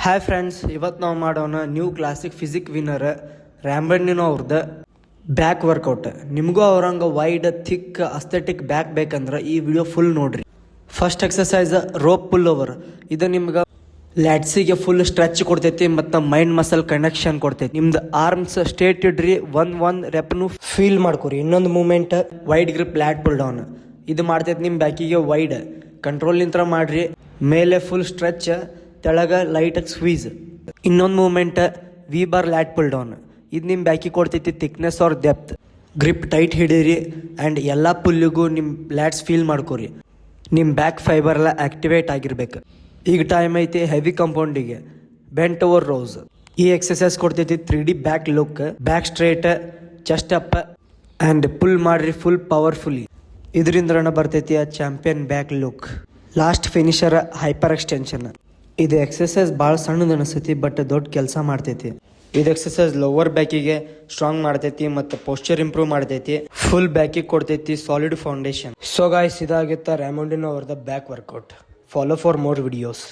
Hi friends, ಇವತ್ತು ನಾವು ಮಾಡೋಣ new classic physique winner Ramon Dino ಅವ್ರದ್ದು ಬ್ಯಾಕ್ ವರ್ಕೌಟ್. ನಿಮಗೂ ಅವ್ರಂಗೆ ವೈಡ್ ಥಿಕ್ ಅಸ್ಥೆಟಿಕ್ ಬ್ಯಾಕ್ ಬೇಕಂದ್ರೆ ಈ ವಿಡಿಯೋ ಫುಲ್ ನೋಡ್ರಿ. First exercise rope pullover. ಇದು ನಿಮ್ಗೆ ಲ್ಯಾಟ್ಸಿಗೆ ಫುಲ್ ಸ್ಟ್ರೆಚ್ ಕೊಡ್ತೈತಿ ಮತ್ತು ಮೈಂಡ್ ಮಸಲ್ ಕನೆಕ್ಷನ್ ಕೊಡ್ತೈತಿ. ನಿಮ್ದು ಆರ್ಮ್ಸ್ ಸ್ಟೇಟ್ ಇಡ್ರಿ, ಒಂದ್ ರೆಪ್ನು ಫೀಲ್ ಮಾಡ್ಕೊರಿ. ಇನ್ನೊಂದು movement wide grip lat full down. ಇದು ಮಾಡ್ತೈತಿ ನಿಮ್ಮ ಬ್ಯಾಕಿಗೆ ವೈಡ್ ಕಂಟ್ರೋಲ್ ನಿಂತ್ರ ಮಾಡ್ರಿ. ಮೇಲೆ ಫುಲ್ ಸ್ಟ್ರೆಚ್, ತೆಳಗ ಲೈಟಾಗಿ ಸ್ಕ್ವೀಸ್. ಇನ್ನೊಂದು movement V bar lat full down. ಇದು ನಿಮ್ಮ ಬ್ಯಾಕಿಗೆ ಕೊಡ್ತೈತಿ thickness or depth. Grip tight ಹಿಡೀರಿ ಆ್ಯಂಡ್ ಎಲ್ಲ ಪುಲ್ಲಿಗೂ ನಿಮ್ಮ ಲ್ಯಾಟ್ಸ್ ಫೀಲ್ ಮಾಡ್ಕೊರಿ. ನಿಮ್ಮ ಬ್ಯಾಕ್ ಫೈಬರ್ ಎಲ್ಲ ಆಕ್ಟಿವೇಟ್ ಆಗಿರ್ಬೇಕು. ಈಗ ಟೈಮ್ ಐತಿ ಹೆವಿ ಕಂಪೌಂಡಿಗೆ ಬೆಂಟ್ ಓವರ್ ರೋಸ್. ಈ ಎಕ್ಸಸೈಸ್ ಕೊಡ್ತೈತಿ 3D back look. Back straight, chest up and pull ಮಾಡ್ರಿ ಫುಲ್ ಪವರ್ಫುಲಿ. ಇದರಿಂದ ಬರ್ತೈತಿ ಆ champion back look. Last finisher hyperextension. ಇದು ಎಕ್ಸಸೈಸ್ ಭಾಳ ಸಣ್ಣದು ಅನಿಸ್ತೈತಿ, ಬಟ್ ದೊಡ್ಡ ಕೆಲಸ ಮಾಡ್ತೈತಿ. ಇದು ಎಕ್ಸಸೈಸ್ ಲೋವರ್ ಬ್ಯಾಕಿಗೆ ಸ್ಟ್ರಾಂಗ್ ಮಾಡ್ತೈತಿ ಮತ್ತು ಪೋಸ್ಚರ್ ಇಂಪ್ರೂವ್ ಮಾಡ್ತೈತಿ. ಫುಲ್ ಬ್ಯಾಕಿಗೆ ಕೊಡ್ತೈತಿ ಸಾಲಿಡ್ ಫೌಂಡೇಶನ್. ಸೊ ಗಾಯ್ಸ್, ಇದಾಗಿತ್ತ ರ್ಯಾಂಬಂಡಿನೋ ಅವ್ರದ್ದು back workout. Follow for more videos.